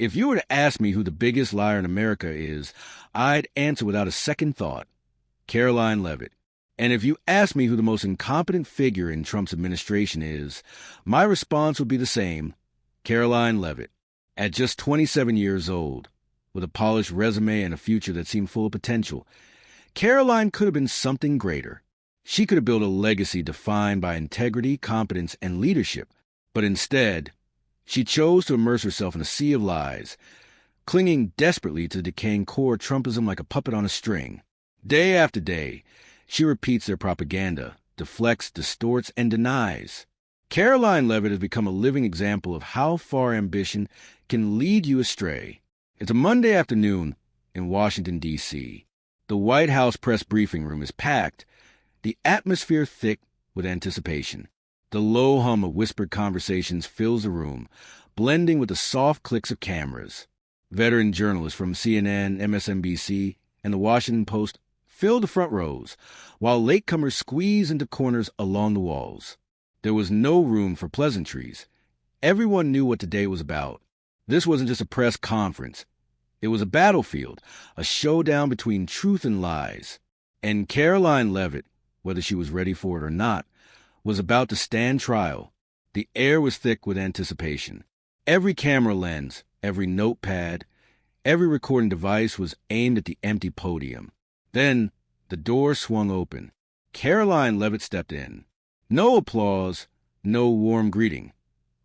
If you were to ask me who the biggest liar in America is, I'd answer without a second thought: Caroline Leavitt. And if you ask me who the most incompetent figure in Trump's administration is, my response would be the same: Caroline Leavitt. At just 27 years old, with a polished resume and a future that seemed full of potential, Caroline could have been something greater. She could have built a legacy defined by integrity, competence, and leadership. But instead, she chose to immerse herself in a sea of lies, clinging desperately to the decaying core Trumpism like a puppet on a string. Day after day, she repeats their propaganda, deflects, distorts, and denies. Caroline Leavitt has become a living example of how far ambition can lead you astray. It's a Monday afternoon in Washington, D.C. The White House press briefing room is packed, the atmosphere thick with anticipation. The low hum of whispered conversations fills the room, blending with the soft clicks of cameras. Veteran journalists from CNN, MSNBC, and the Washington Post fill the front rows, while latecomers squeeze into corners along the walls. There was no room for pleasantries. Everyone knew what today was about. This wasn't just a press conference. It was a battlefield, a showdown between truth and lies. And Caroline Leavitt, whether she was ready for it or not, was about to stand trial. The air was thick with anticipation. Every camera lens, every notepad, every recording device was aimed at the empty podium. Then the door swung open. Caroline Leavitt stepped in. No applause, no warm greeting.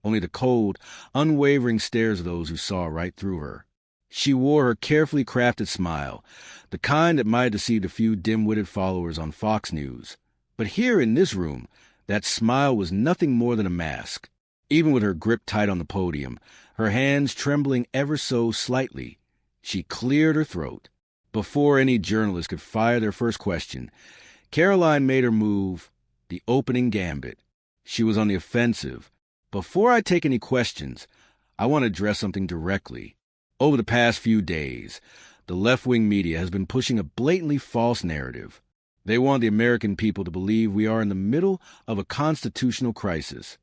Only the cold, unwavering stares of those who saw right through her. She wore her carefully crafted smile, the kind that might have deceived a few dim-witted followers on Fox News. But here in this room, that smile was nothing more than a mask. Even with her grip tight on the podium, her hands trembling ever so slightly, she cleared her throat. Before any journalist could fire their first question, Caroline made her move, the opening gambit. She was on the offensive. Before I take any questions, I want to address something directly. Over the past few days, the left-wing media has been pushing a blatantly false narrative. They want the American people to believe we are in the middle of a constitutional crisis.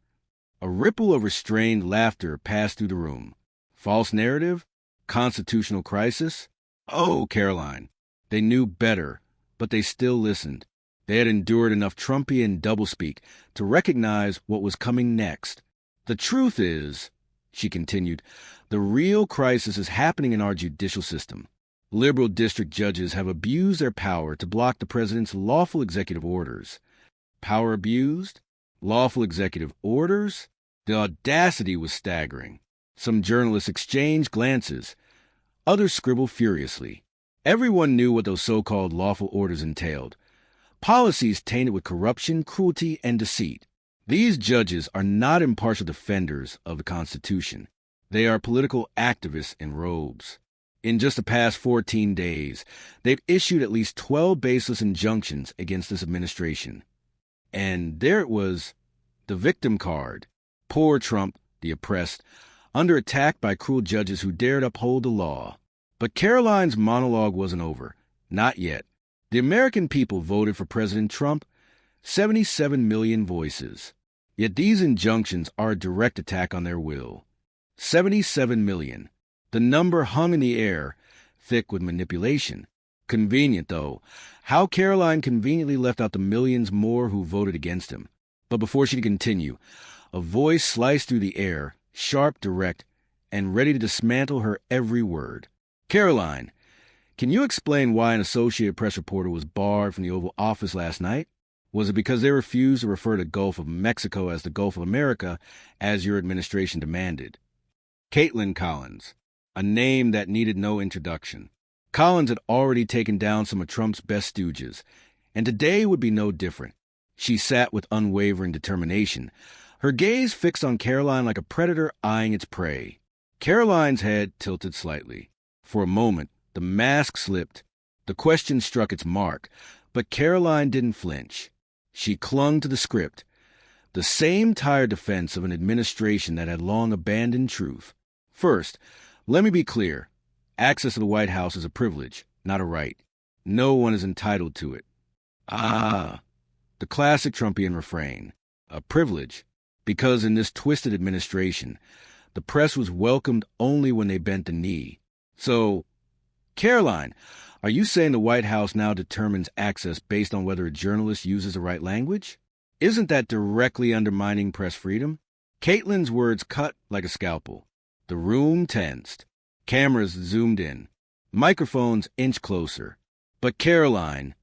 A ripple of restrained laughter passed through the room. False narrative? Constitutional crisis? Oh, Caroline. They knew better, but they still listened. They had endured enough Trumpian doublespeak to recognize what was coming next. The truth is, she continued, the real crisis is happening in our judicial system. Liberal district judges have abused their power to block the president's lawful executive orders. Power abused? Lawful executive orders? The audacity was staggering. Some journalists exchanged glances. Others scribbled furiously. Everyone knew what those so-called lawful orders entailed. Policies tainted with corruption, cruelty, and deceit. These judges are not impartial defenders of the Constitution. They are political activists in robes. In just the past 14 days, they've issued at least 12 baseless injunctions against this administration. And there it was, the victim card. Poor Trump, the oppressed, under attack by cruel judges who dared uphold the law. But Caroline's monologue wasn't over. Not yet. The American people voted for President Trump, 77 million voices. Yet these injunctions are a direct attack on their will. 77 million. The number hung in the air, thick with manipulation. Convenient, though. How Caroline conveniently left out the millions more who voted against him. But before she could continue, a voice sliced through the air, sharp, direct, and ready to dismantle her every word. Caroline, can you explain why an Associated Press reporter was barred from the Oval Office last night? Was it because they refused to refer to Gulf of Mexico as the Gulf of America, as your administration demanded? Caitlin Collins, a name that needed no introduction. Collins had already taken down some of Trump's best stooges, and today would be no different. She sat with unwavering determination, her gaze fixed on Caroline like a predator eyeing its prey. Caroline's head tilted slightly. For a moment, the mask slipped. The question struck its mark, but Caroline didn't flinch. She clung to the script, the same tired defense of an administration that had long abandoned truth. First, let me be clear. Access to the White House is a privilege, not a right. No one is entitled to it. The classic Trumpian refrain. A privilege, because in this twisted administration, The press was welcomed only when they bent the knee. So, Caroline, are you saying the White House now determines access based on whether a journalist uses the right language? Isn't that directly undermining press freedom? Caitlyn's words cut like a scalpel. The room tensed. Cameras zoomed in. Microphones inched closer. But Caroline,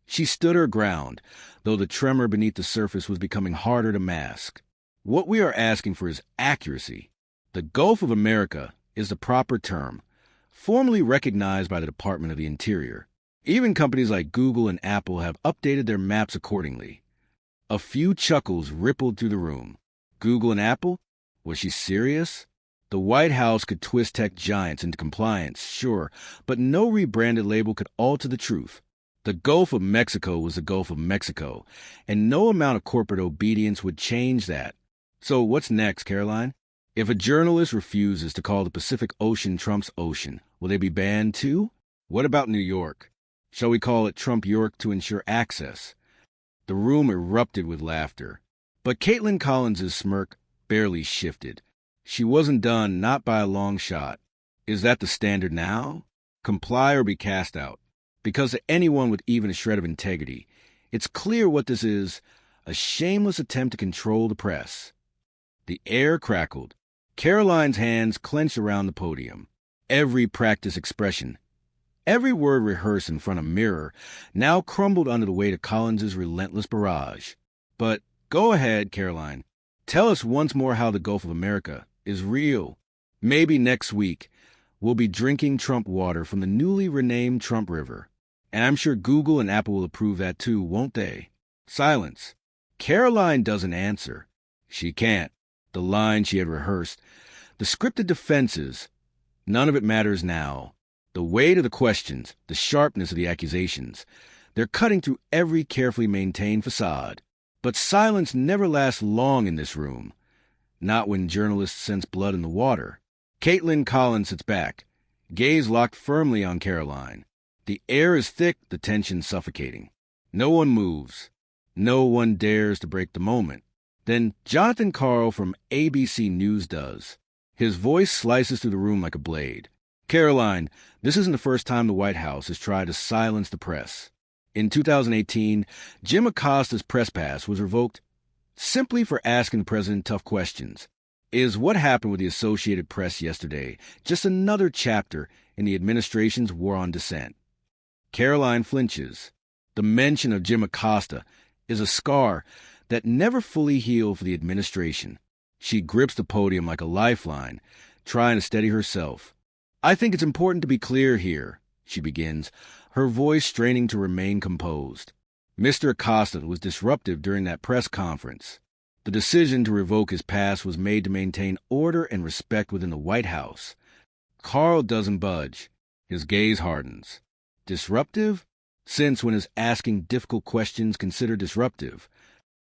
she stood her ground, though the tremor beneath the surface was becoming harder to mask. What we are asking for is accuracy. The Gulf of America is the proper term, formally recognized by the Department of the Interior. Even companies like Google and Apple have updated their maps accordingly. A few chuckles rippled through the room. Google and Apple? Was she serious? The White House could twist tech giants into compliance, sure, but no rebranded label could alter the truth. The Gulf of Mexico was the Gulf of Mexico, and no amount of corporate obedience would change that. So what's next, Caroline? If a journalist refuses to call the Pacific Ocean Trump's ocean, will they be banned too? What about New York? Shall we call it Trump York to ensure access? The room erupted with laughter. But Caitlin Collins's smirk barely shifted. She wasn't done, not by a long shot. Is that the standard now? Comply or be cast out. Because to anyone with even a shred of integrity, it's clear what this is, a shameless attempt to control the press. The air crackled. Caroline's hands clenched around the podium. Every practiced expression, every word rehearsed in front of a mirror, now crumbled under the weight of Collins's relentless barrage. But go ahead, Caroline. Tell us once more how the Gulf of America is real. Maybe next week we'll be drinking Trump water from the newly renamed Trump River. And I'm sure Google and Apple will approve that too, won't they? Silence. Caroline doesn't answer. She can't. The line she had rehearsed, the scripted defenses, none of it matters now. The weight of the questions, the sharpness of the accusations, they're cutting through every carefully maintained facade. But silence never lasts long in this room. Not when journalists sense blood in the water. Caitlin Collins sits back, gaze locked firmly on Caroline. The air is thick, the tension suffocating. No one moves. No one dares to break the moment. Then Jonathan Karl from ABC News does. His voice slices through the room like a blade. Caroline, this isn't the first time the White House has tried to silence the press. In 2018, Jim Acosta's press pass was revoked simply for asking the president tough questions. Is what happened with the Associated Press yesterday just another chapter in the administration's war on dissent? Caroline flinches. The mention of Jim Acosta is a scar that never fully healed for the administration. She grips the podium like a lifeline, trying to steady herself. I think it's important to be clear here, she begins, her voice straining to remain composed. Mr. Acosta was disruptive during that press conference. The decision to revoke his pass was made to maintain order and respect within the White House. Karl doesn't budge. His gaze hardens. Disruptive? Since when is asking difficult questions considered disruptive?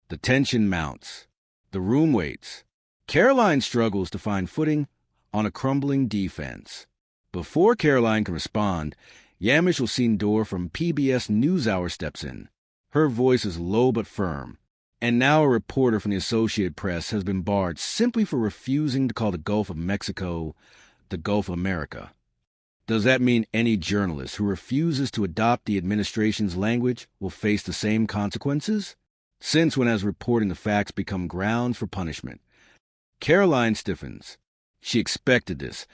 The tension mounts. The room waits. Caroline struggles to find footing on a crumbling defense. Before Caroline can respond, Yamiche Ossendor from PBS NewsHour steps in. Her voice is low but firm. And now a reporter from the Associated Press has been barred simply for refusing to call the Gulf of Mexico the Gulf of America. Does that mean any journalist who refuses to adopt the administration's language will face the same consequences? Since when has reporting the facts become grounds for punishment? Caroline stiffens. She expected this,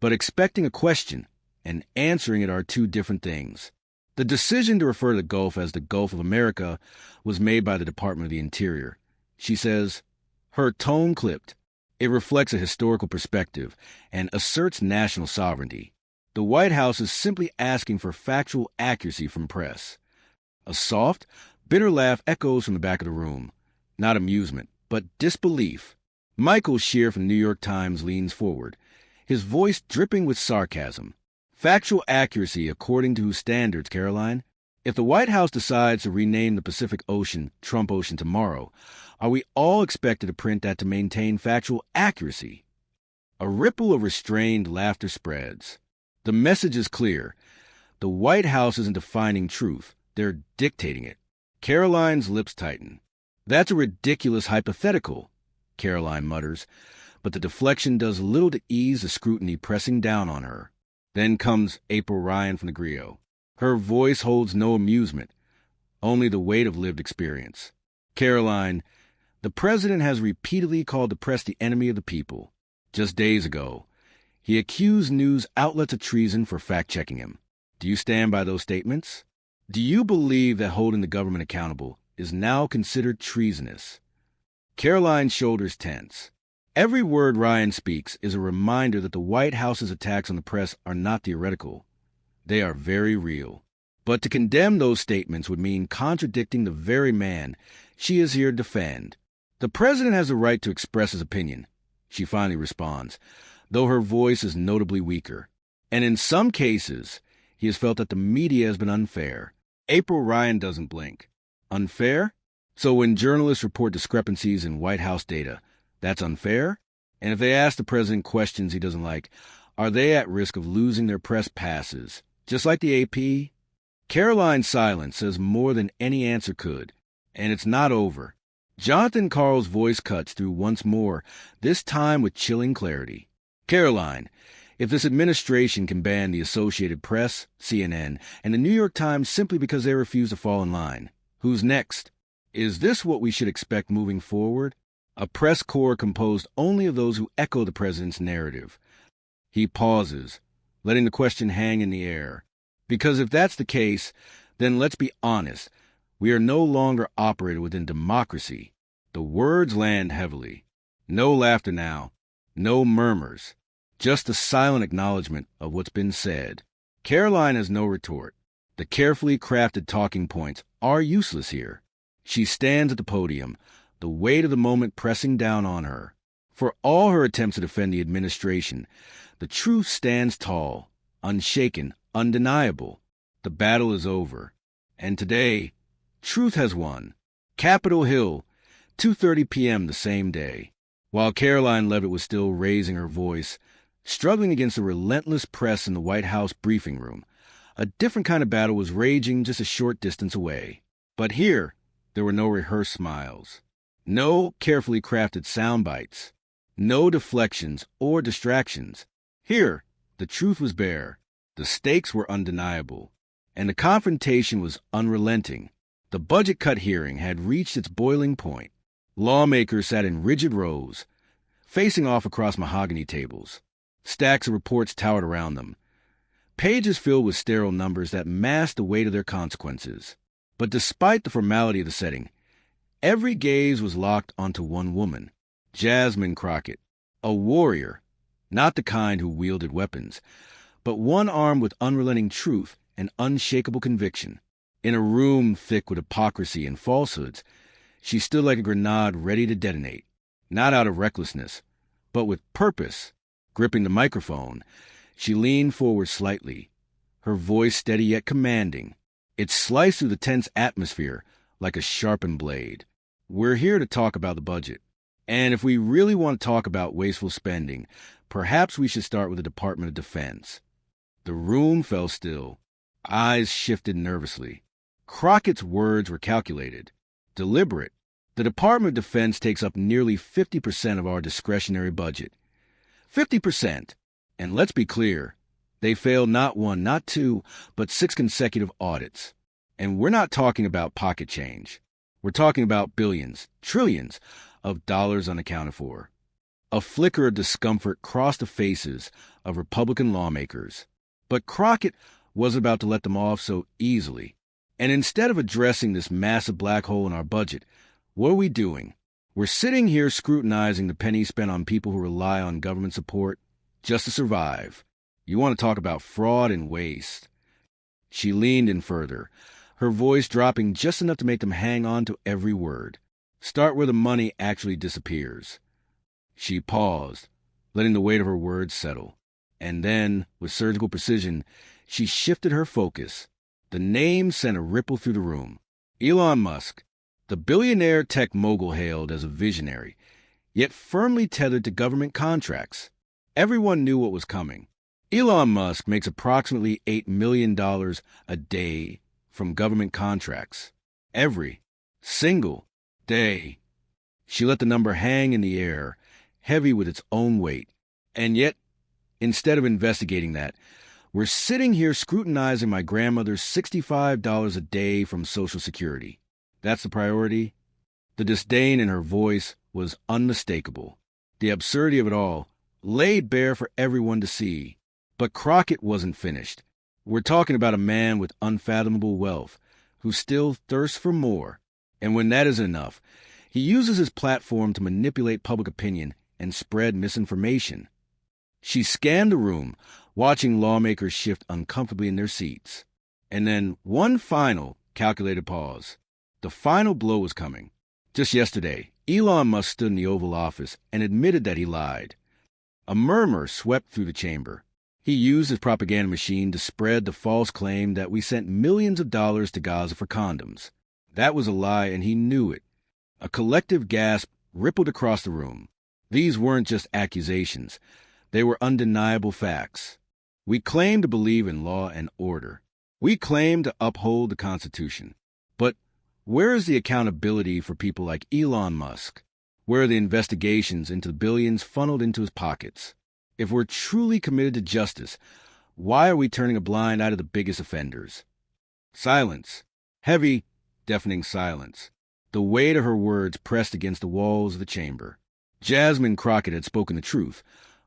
but expecting a question and answering it are two different things. The decision to refer to the Gulf as the Gulf of America was made by the Department of the Interior. She says, her tone clipped. It reflects a historical perspective and asserts national sovereignty. The White House is simply asking for factual accuracy from press. A soft, bitter laugh echoes from the back of the room. Not amusement, but disbelief. Michael Shear from the New York Times leans forward, his voice dripping with sarcasm. Factual accuracy according to whose standards, Caroline? If the White House decides to rename the Pacific Ocean Trump Ocean tomorrow, are we all expected to print that to maintain factual accuracy? A ripple of restrained laughter spreads. The message is clear. The White House isn't defining truth. They're dictating it. Caroline's lips tighten. That's a ridiculous hypothetical, Caroline mutters. but the deflection does little to ease the scrutiny pressing down on her. Then comes April Ryan from the Griot. Her voice holds no amusement, only the weight of lived experience. Caroline, the president has repeatedly called the press the enemy of the people. Just days ago, he accused news outlets of treason for fact-checking him. Do you stand by those statements? Do you believe that holding the government accountable is now considered treasonous? Caroline's shoulders tense. Every word Ryan speaks is a reminder that the White House's attacks on the press are not theoretical. They are very real. But to condemn those statements would mean contradicting the very man she is here to defend. The president has the right to express his opinion, she finally responds, though her voice is notably weaker. And in some cases, he has felt that the media has been unfair. April Ryan doesn't blink. Unfair? So when journalists report discrepancies in White House data, that's unfair? And if they ask the president questions he doesn't like, are they at risk of losing their press passes, just like the AP? Caroline's silence says more than any answer could, and it's not over. Jonathan Karl's voice cuts through once more, this time with chilling clarity. Caroline, if this administration can ban the Associated Press, CNN, and the New York Times simply because they refuse to fall in line, who's next? Is this what we should expect moving forward? A press corps composed only of those who echo the president's narrative. He pauses, letting the question hang in the air. Because if that's the case, then let's be honest. We are no longer operating within democracy. The words land heavily. No laughter now. No murmurs. Just a silent acknowledgement of what's been said. Caroline has no retort. The carefully crafted talking points are useless here. She stands at the podium, the weight of the moment pressing down on her. For all her attempts to defend the administration, the truth stands tall, unshaken, undeniable. The battle is over. And today, truth has won. Capitol Hill, 2:30 p.m. the same day. While Caroline Leavitt was still raising her voice, struggling against the relentless press in the White House briefing room, a different kind of battle was raging just a short distance away. But here, there were no rehearsed smiles, no carefully crafted sound bites, no deflections or distractions. Here, the truth was bare, the stakes were undeniable, and the confrontation was unrelenting. The budget cut hearing had reached its boiling point. Lawmakers sat in rigid rows, facing off across mahogany tables. Stacks of reports towered around them, pages filled with sterile numbers that masked the weight of their consequences. But despite the formality of the setting, every gaze was locked onto one woman, Jasmine Crockett, a warrior, not the kind who wielded weapons, but one armed with unrelenting truth and unshakable conviction. In a room thick with hypocrisy and falsehoods, she stood like a grenade ready to detonate, not out of recklessness, but with purpose. Gripping the microphone, she leaned forward slightly, her voice steady yet commanding. It sliced through the tense atmosphere like a sharpened blade. We're here to talk about the budget. And if we really want to talk about wasteful spending, perhaps we should start with the Department of Defense. The room fell still. Eyes shifted nervously. Crockett's words were calculated, deliberate. The Department of Defense takes up nearly 50% of our discretionary budget. 50%. And let's be clear, they failed not one, not two, but 6 consecutive audits. And we're not talking about pocket change. We're talking about billions, trillions of dollars unaccounted for. A flicker of discomfort crossed the faces of Republican lawmakers. But Crockett wasn't about to let them off so easily. And instead of addressing this massive black hole in our budget, what are we doing? We're sitting here scrutinizing the pennies spent on people who rely on government support just to survive. You want to talk about fraud and waste. She leaned in further, her voice dropping just enough to make them hang on to every word. Start where the money actually disappears. She paused, letting the weight of her words settle. And then, with surgical precision, she shifted her focus. The name sent a ripple through the room. Elon Musk, the billionaire tech mogul hailed as a visionary, yet firmly tethered to government contracts. Everyone knew what was coming. Elon Musk makes approximately $8 million a day from government contracts. Every single day. She let the number hang in the air, heavy with its own weight. And yet, instead of investigating that, we're sitting here scrutinizing my grandmother's $65 a day from Social Security. That's the priority? The disdain in her voice was unmistakable. The absurdity of it all laid bare for everyone to see. But Crockett wasn't finished. We're talking about a man with unfathomable wealth who still thirsts for more. And when that isn't enough, he uses his platform to manipulate public opinion and spread misinformation. She scanned the room, watching lawmakers shift uncomfortably in their seats. And then one final, calculated pause. The final blow was coming. Just yesterday, Elon Musk stood in the Oval Office and admitted that he lied. A murmur swept through the chamber. He used his propaganda machine to spread the false claim that we sent millions of dollars to Gaza for condoms. That was a lie, and he knew it. A collective gasp rippled across the room. These weren't just accusations. They were undeniable facts. We claim to believe in law and order. We claim to uphold the Constitution. But where is the accountability for people like Elon Musk? Where are the investigations into the billions funneled into his pockets? If we're truly committed to justice, why are we turning a blind eye to the biggest offenders? Silence. Heavy, deafening silence. The weight of her words pressed against the walls of the chamber. Jasmine Crockett had spoken the truth.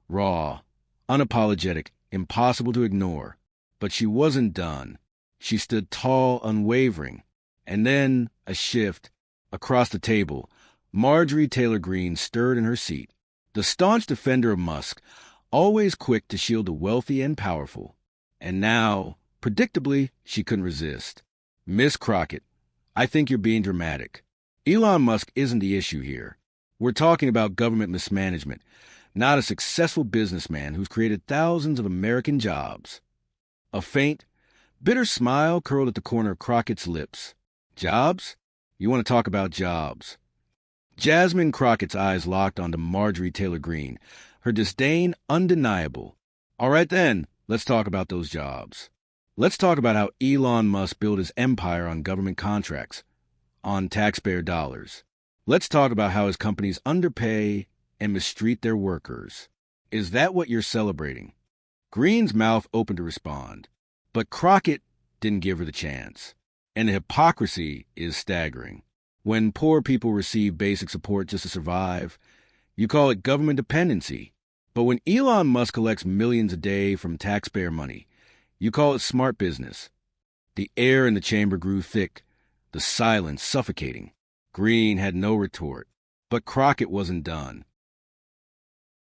Raw, unapologetic, impossible to ignore. But she wasn't done. She stood tall, unwavering. And then, a shift. Across the table, Marjorie Taylor Greene stirred in her seat. The staunch defender of Musk, always quick to shield the wealthy and powerful. And now, predictably, she couldn't resist. Miss Crockett, I think you're being dramatic. Elon Musk isn't the issue here. We're talking about government mismanagement, not a successful businessman who's created thousands of American jobs. A faint, bitter smile curled at the corner of Crockett's lips. Jobs? You want to talk about jobs. Jasmine Crockett's eyes locked onto Marjorie Taylor Greene, her disdain undeniable. All right then, let's talk about those jobs. Let's talk about how Elon Musk built his empire on government contracts, on taxpayer dollars. Let's talk about how his companies underpay and mistreat their workers. Is that what you're celebrating? Greene's mouth opened to respond, but Crockett didn't give her the chance. And the hypocrisy is staggering. When poor people receive basic support just to survive, you call it government dependency. But when Elon Musk collects millions a day from taxpayer money, you call it smart business. The air in the chamber grew thick, the silence suffocating. Greene had no retort, but Crockett wasn't done.